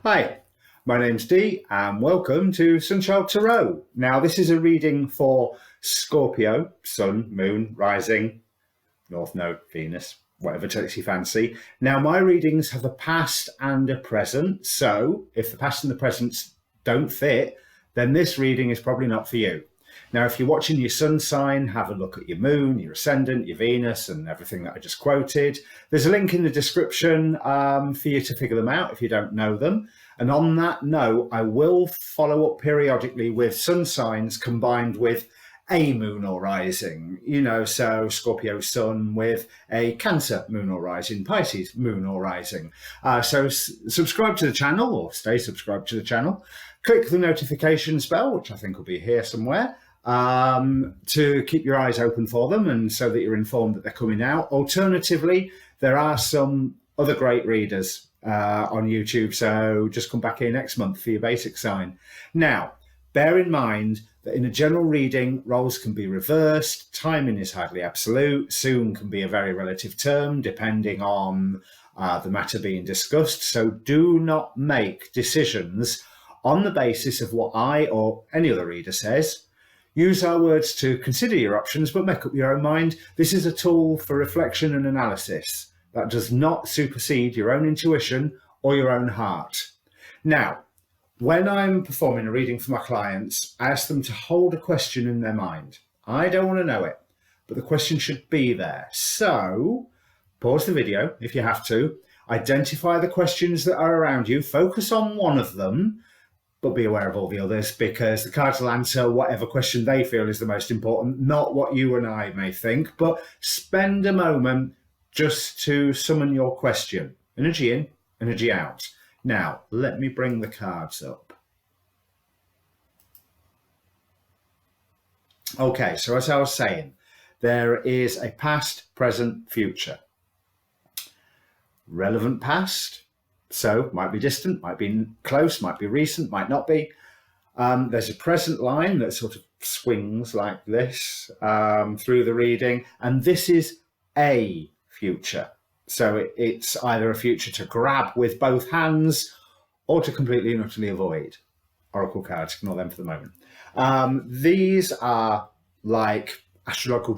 Hi, my name's Dee and welcome to Sunchild Tarot. Now this is a reading for Scorpio, Sun, Moon, Rising, North Node, Venus, whatever takes your fancy. Now my readings have a past and a present, so if the past and the present don't fit, then this reading is probably not for you. Now, if you're watching your sun sign, have a look at your moon, your ascendant, your Venus, and everything that I just quoted. There's a link in the description for you to figure them out if you don't know them. And on that note, I will follow up periodically with sun signs combined with a moon or rising, so Scorpio sun with a Cancer moon or rising, Pisces moon or rising. So subscribe to the channel or stay subscribed to the channel. Click the notifications bell, which I think will be here somewhere, to keep your eyes open for them and so that you're informed that they're coming out. Alternatively, there are some other great readers on YouTube, so just come back here next month for your basic sign. Now, bear in mind that in a general reading, roles can be reversed, timing is hardly absolute, soon can be a very relative term depending on the matter being discussed, so do not make decisions on the basis of what I or any other reader says. Use our words to consider your options, but make up your own mind. This is a tool for reflection and analysis that does not supersede your own intuition or your own heart. Now, when I'm performing a reading for my clients, I ask them to hold a question in their mind. I don't want to know it, but the question should be there. So pause the video if you have to, identify the questions that are around you, focus on one of them, but be aware of all the others because the cards will answer whatever question they feel is the most important, not what you and I may think, but spend a moment just to summon your question. Energy in, energy out. Now, let me bring the cards up. Okay, so as I was saying, there is a past, present, future. Relevant past. So might be distant, might be close, might be recent, might not be. There's a present line that sort of swings like this through the reading. And this is a future. So it's either a future to grab with both hands or to completely and utterly avoid. Oracle cards, ignore them for the moment. These are like astrological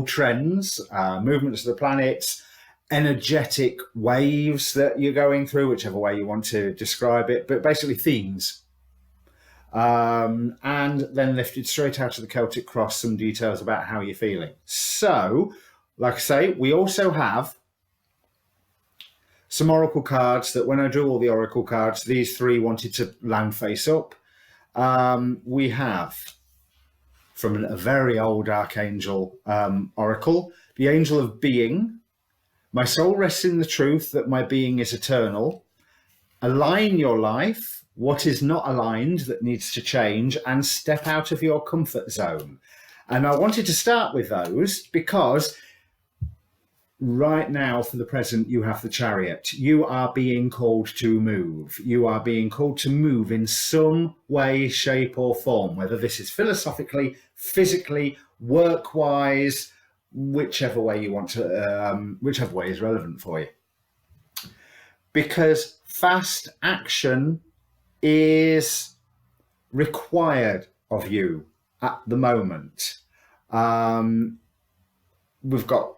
trends, movements of the planets, energetic waves that you're going through, whichever way you want to describe it, but basically themes. And then lifted straight out of the Celtic cross, some details about how you're feeling. So, like I say, we also have some oracle cards that when I drew all the oracle cards, these three wanted to land face up. We have, from a very old archangel oracle, the Angel of Being. My soul rests in the truth that my being is eternal. Align your life, what is not aligned that needs to change, and step out of your comfort zone. And I wanted to start with those because right now, for the present, you have the Chariot. You are being called to move. You are being called to move in some way, shape, or form, whether this is philosophically, physically, work-wise, whichever way you want to, whichever way is relevant for you. Because fast action is required of you at the moment. We've got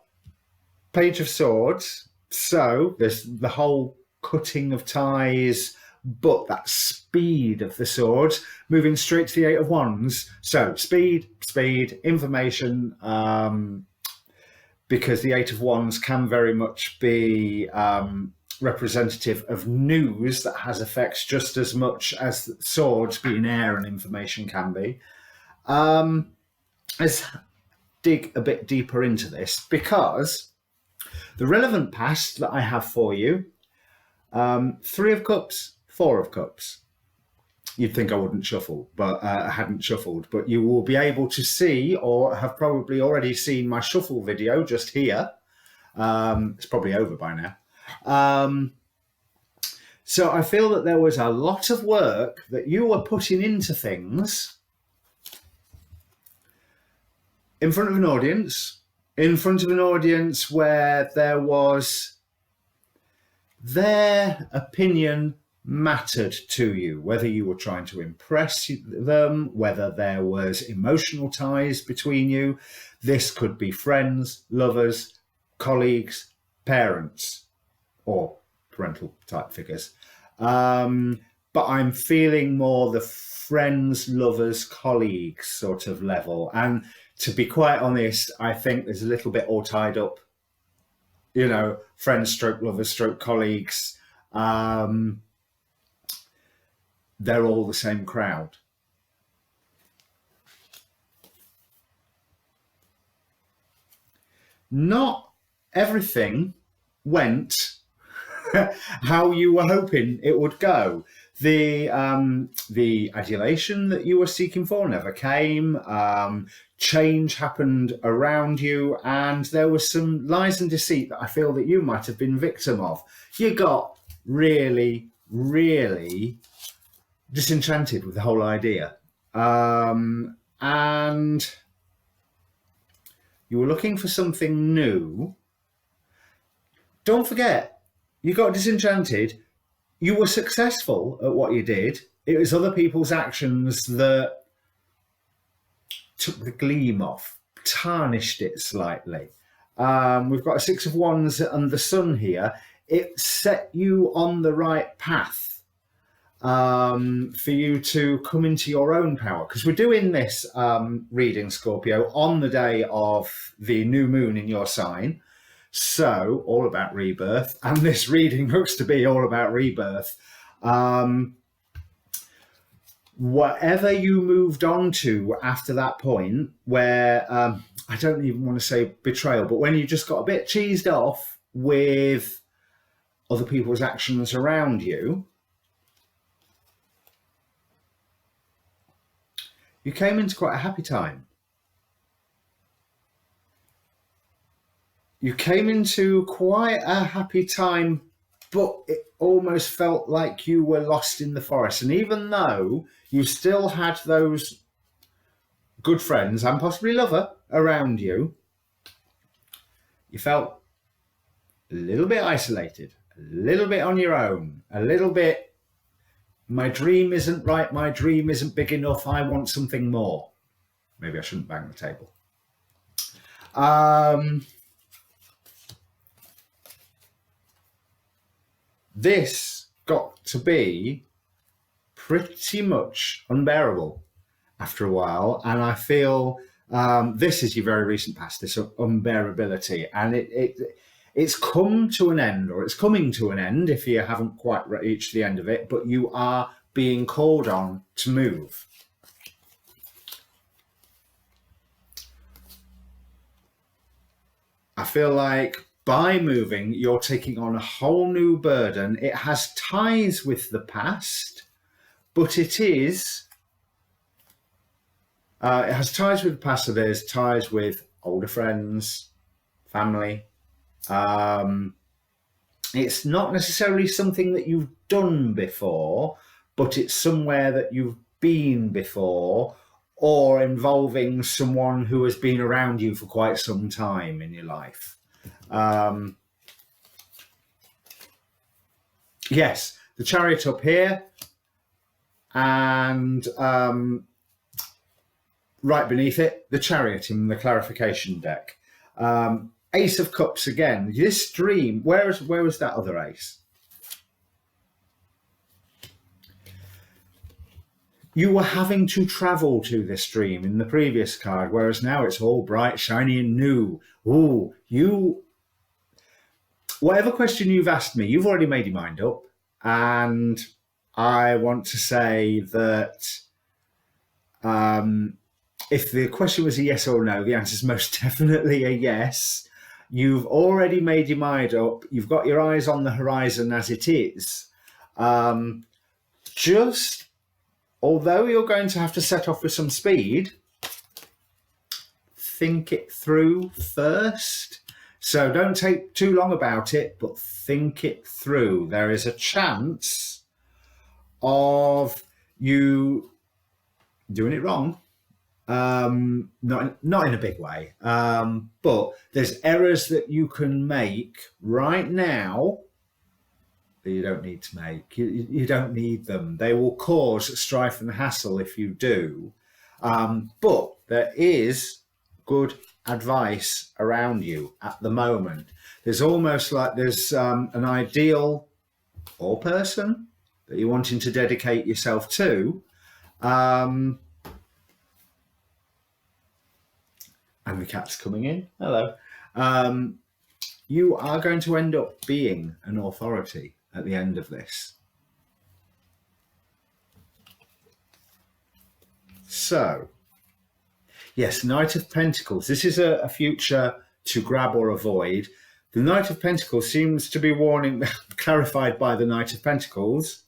Page of Swords, so there's the whole cutting of ties, but that speed of the swords, moving straight to the Eight of Wands. So speed, information, because the Eight of Wands can very much be representative of news that has effects just as much as swords being air and information can be. Let's dig a bit deeper into this because the relevant past that I have for you, Three of Cups, Four of Cups. You'd think I wouldn't shuffle, but I hadn't shuffled. But you will be able to see, or have probably already seen, my shuffle video just here. It's probably over by now. So I feel that there was a lot of work that you were putting into things in front of an audience, where there was their opinion mattered to you, whether you were trying to impress them, whether there was emotional ties between you. This could be friends, lovers, colleagues, parents, or parental type figures. But I'm feeling more the friends, lovers, colleagues sort of level. And to be quite honest, I think there's a little bit all tied up, you know, friends, stroke lovers, stroke colleagues. They're all the same crowd. Not everything went how you were hoping it would go. The adulation that you were seeking for never came. Change happened around you, and there was some lies and deceit that I feel that you might have been victim of. You got really, really disenchanted with the whole idea. And you were looking for something new. Don't forget, you got disenchanted. You were successful at what you did. It was other people's actions that took the gleam off, tarnished it slightly. We've got a Six of Wands and the Sun here. It set you on the right path for you to come into your own power. Because we're doing this reading, Scorpio, on the day of the new moon in your sign. So, all about rebirth. And this reading looks to be all about rebirth. Whatever you moved on to after that point, where I don't even want to say betrayal, but when you just got a bit cheesed off with other people's actions around you, you came into quite a happy time. You came into quite a happy time, but it almost felt like you were lost in the forest. And even though you still had those good friends and possibly lover around you, you felt a little bit isolated, a little bit on your own, a little bit, my dream isn't right, my dream isn't big enough, I want something more. Maybe I shouldn't bang the table. This got to be pretty much unbearable after a while, and I feel this is your very recent past, this unbearability, and it's come to an end, or it's coming to an end if you haven't quite reached the end of it, but you are being called on to move. I feel like by moving, you're taking on a whole new burden. It has ties with the past, but it has ties with the past, so there's ties with older friends, family. It's not necessarily something that you've done before, but it's somewhere that you've been before, or involving someone who has been around you for quite some time in your life. Yes, the Chariot up here, and right beneath it, the Chariot in the clarification deck. Ace of Cups again. This dream, where was that other ace? You were having to travel to this dream in the previous card, whereas now it's all bright, shiny, and new. Ooh, whatever question you've asked me, you've already made your mind up. And I want to say that if the question was a yes or no, the answer is most definitely a yes. You've already made your mind up. You've got your eyes on the horizon as it is. Just, although you're going to have to set off with some speed, think it through first. So don't take too long about it, but think it through. There is a chance of you doing it wrong. Not in a big way, but there's errors that you can make right now that you don't need to make. You don't need them. They will cause strife and hassle if you do. But there is good advice around you at the moment. There's almost like there's an ideal or person that you're wanting to dedicate yourself to. And the cat's coming in. Hello. You are going to end up being an authority at the end of this. So, yes, Knight of Pentacles. This is a future to grab or avoid. The Knight of Pentacles seems to be warning, clarified by the Knight of Pentacles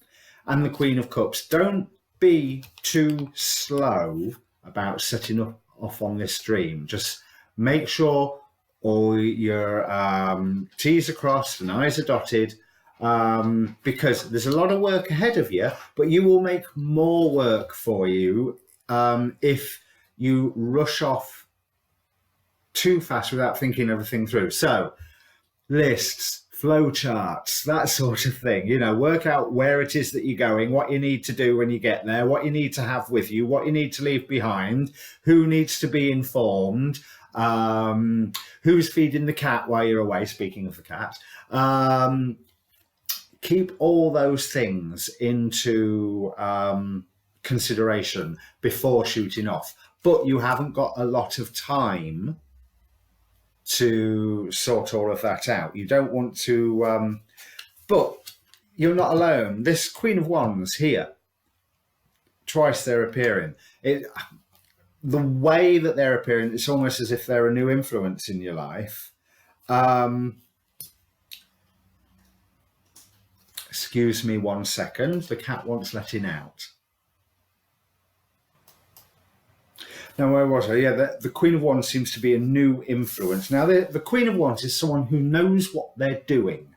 and the Queen of Cups. Don't be too slow about setting off on this stream. Just make sure all your T's are crossed and I's are dotted, because there's a lot of work ahead of you, but you will make more work for you if you rush off too fast without thinking everything through. So, lists, flow charts, that sort of thing. You know, work out where it is that you're going, what you need to do when you get there, what you need to have with you, what you need to leave behind, who needs to be informed, who's feeding the cat while you're away, speaking of the cat. Keep all those things into consideration before shooting off. But you haven't got a lot of time to sort all of that out. You don't want to, but you're not alone. This Queen of Wands here, twice they're appearing. The way that they're appearing, it's almost as if they're a new influence in your life. Excuse me 1 second. The cat wants letting out. Now, where was I? Yeah, the Queen of Wands seems to be a new influence. Now, the Queen of Wands is someone who knows what they're doing.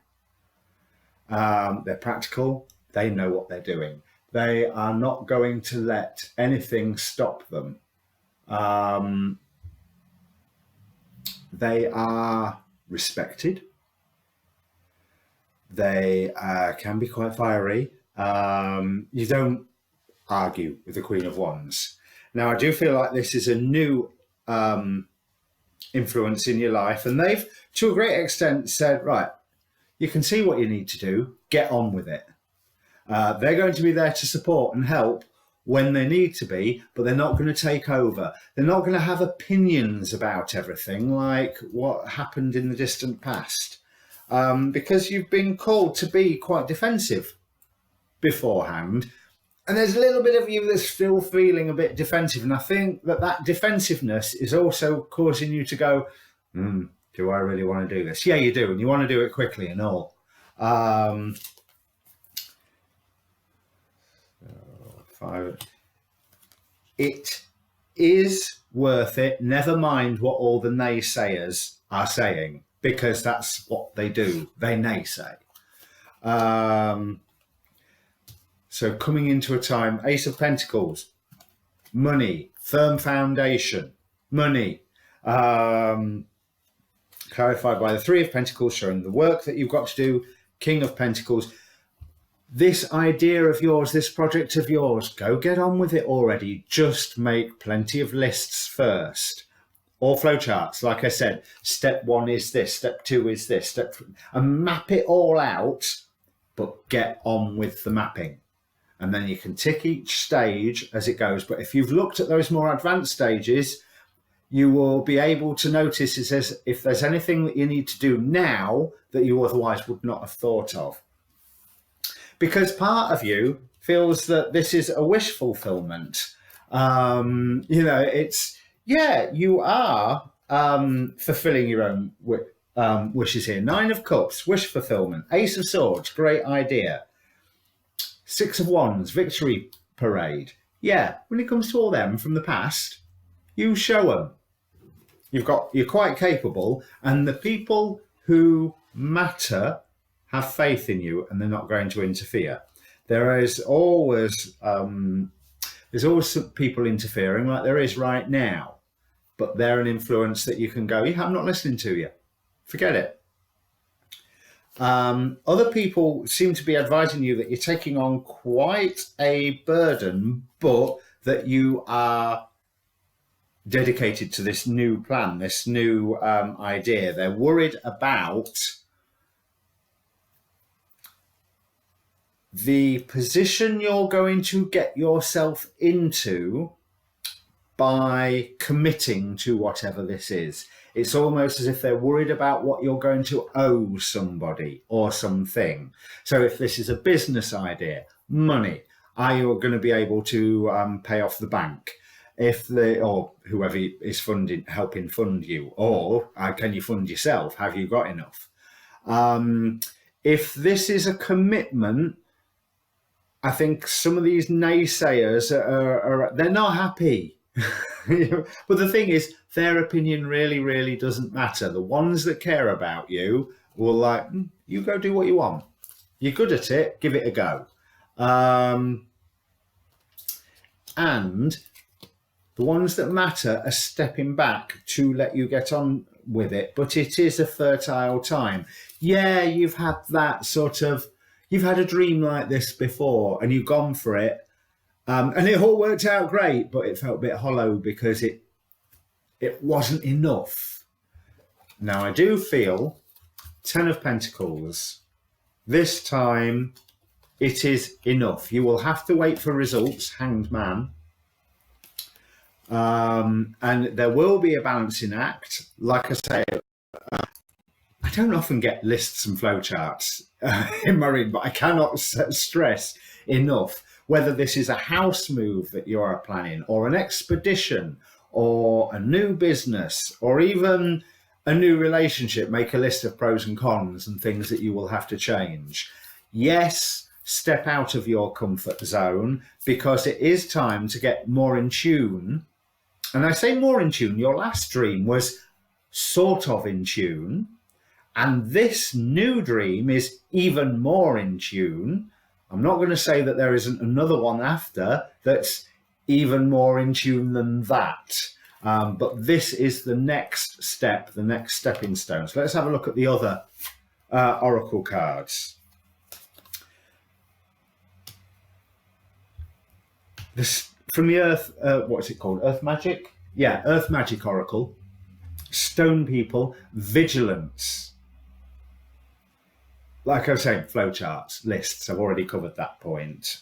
They're practical. They know what they're doing. They are not going to let anything stop them. They are respected. They can be quite fiery. You don't argue with the Queen of Wands. Now, I do feel like this is a new influence in your life, and they've, to a great extent, said, right, you can see what you need to do, get on with it. They're going to be there to support and help when they need to be, but they're not going to take over. They're not going to have opinions about everything like what happened in the distant past, because you've been called to be quite defensive beforehand. And there's a little bit of you that's still feeling a bit defensive. And I think that defensiveness is also causing you to go, do I really want to do this? Yeah, you do. And you want to do it quickly and all. It is worth it. Never mind what all the naysayers are saying, because that's what they do. They naysay. So coming into a time, Ace of Pentacles, money, firm foundation, money, clarified by the Three of Pentacles, showing the work that you've got to do, King of Pentacles. This idea of yours, this project of yours, go get on with it already. Just make plenty of lists first. Or flowcharts, like I said, step 1 is this, step 2 is this, and map it all out, but get on with the mapping. And then you can tick each stage as it goes. But if you've looked at those more advanced stages, you will be able to notice it says if there's anything that you need to do now that you otherwise would not have thought of. Because part of you feels that this is a wish fulfillment. You know, it's, yeah, you are fulfilling your own wishes here. 9 of Cups, wish fulfillment. Ace of Swords, great idea. 6 of Wands, victory parade. Yeah, when it comes to all them from the past, you show them. You're quite capable, and the people who matter have faith in you, and they're not going to interfere. There's always some people interfering, like there is right now, but they're an influence that you can go, yeah, I'm not listening to you. Forget it. Other people seem to be advising you that you're taking on quite a burden, but that you are dedicated to this new plan, this new idea. They're worried about the position you're going to get yourself into by committing to whatever this is. It's almost as if they're worried about what you're going to owe somebody or something. So if this is a business idea, money, are you going to be able to pay off the bank? Or whoever is helping fund you, or can you fund yourself? Have you got enough? If this is a commitment, I think some of these naysayers they're not happy. But the thing is, their opinion really, really doesn't matter. The ones that care about you will you go do what you want. You're good at it, give it a go. And the ones that matter are stepping back to let you get on with it. But it is a fertile time. Yeah, you've had a dream like this before and you've gone for it. And it all worked out great, but it felt a bit hollow because it wasn't enough. Now, I do feel 10 of Pentacles. This time, it is enough. You will have to wait for results, Hanged Man. And there will be a balancing act. Like I say, I don't often get lists and flowcharts in my reading, but I cannot stress enough whether this is a house move that you are planning, or an expedition, or a new business, or even a new relationship. Make a list of pros and cons and things that you will have to change. Yes, step out of your comfort zone, because it is time to get more in tune. And I say more in tune. Your last dream was sort of in tune, and this new dream is even more in tune. I'm not going to say that there isn't another one after that's even more in tune than that. But this is the next step, the next stepping stone. So let's have a look at the other oracle cards. This from the Earth, what's it called? Earth Magic? Yeah, Earth Magic Oracle. Stone People, Vigilance. Like I was saying, flowcharts, lists, I've already covered that point.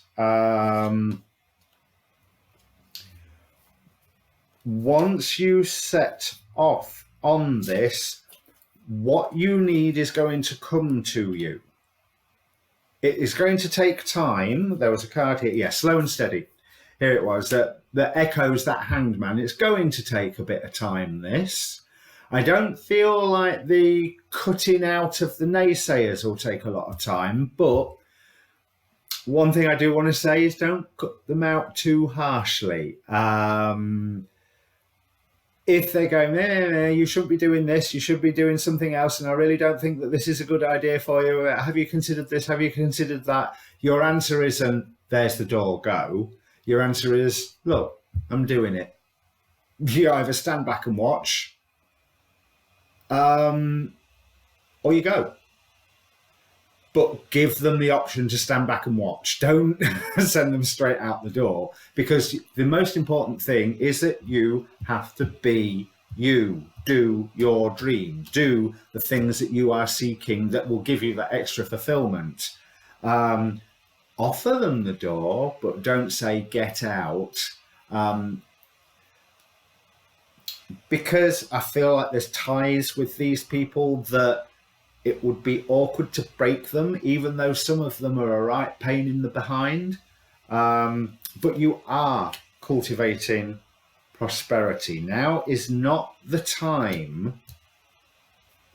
Once you set off on this, what you need is going to come to you. It is going to take time. There was a card here, yeah, slow and steady. Here it was, that echoes that Hanged Man. It's going to take a bit of time, this. I don't feel like the cutting out of the naysayers will take a lot of time, but one thing I do want to say is don't cut them out too harshly. If they're going, you shouldn't be doing this, you should be doing something else, and I really don't think that this is a good idea for you. Have you considered this? Have you considered that? Your answer isn't, there's the door, go. Your answer is, look, I'm doing it. You either stand back and watch, or you go. But give them the option to stand back and watch. Don't send them straight out the door, because the most important thing is that you have to be you. Do your dream. Do the things that you are seeking that will give you that extra fulfillment. Offer them the door, but don't say get out. Because I feel like there's ties with these people that it would be awkward to break them, even though some of them are a right pain in the behind. But you are cultivating prosperity. Now is not the time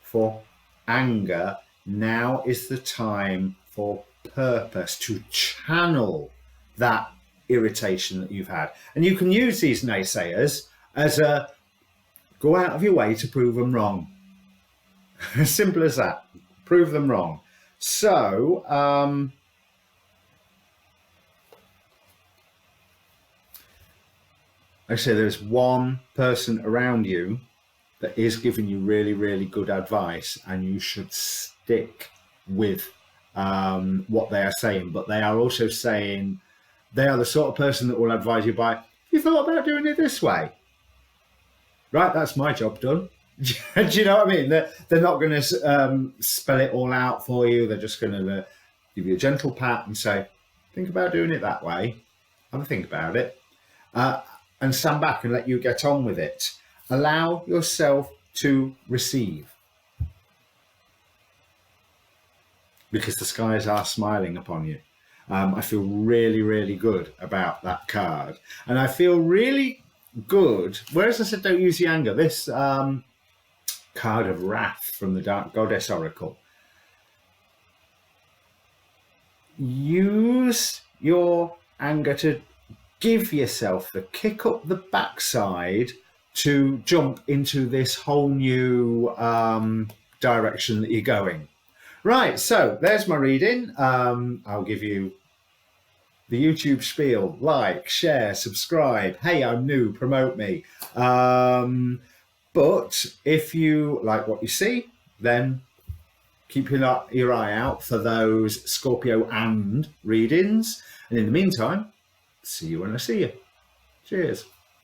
for anger. Now is the time for purpose, to channel that irritation that you've had. And you can use these naysayers as a go out of your way to prove them wrong. As simple as that. Prove them wrong. So, I say there's one person around you that is giving you really, really good advice, and you should stick with what they are saying, but they are also saying they are the sort of person that will advise you by, you thought about doing it this way? Right, that's my job done. Do you know what I mean? They're not going to spell it all out for you. They're just going to give you a gentle pat and say, think about doing it that way. Have a think about it. And stand back and let you get on with it. Allow yourself to receive. Because the skies are smiling upon you. I feel really, really good about that card. And I feel really good, whereas I said don't use the anger, this card of wrath from the Dark Goddess Oracle. Use your anger to give yourself the kick up the backside to jump into this whole new direction that you're going. Right, so there's my reading. I'll give you the YouTube spiel: like, share, subscribe. Hey, I'm new, promote me. But if you like what you see, then keep your eye out for those Scorpio and readings. And in the meantime, see you when I see you. Cheers.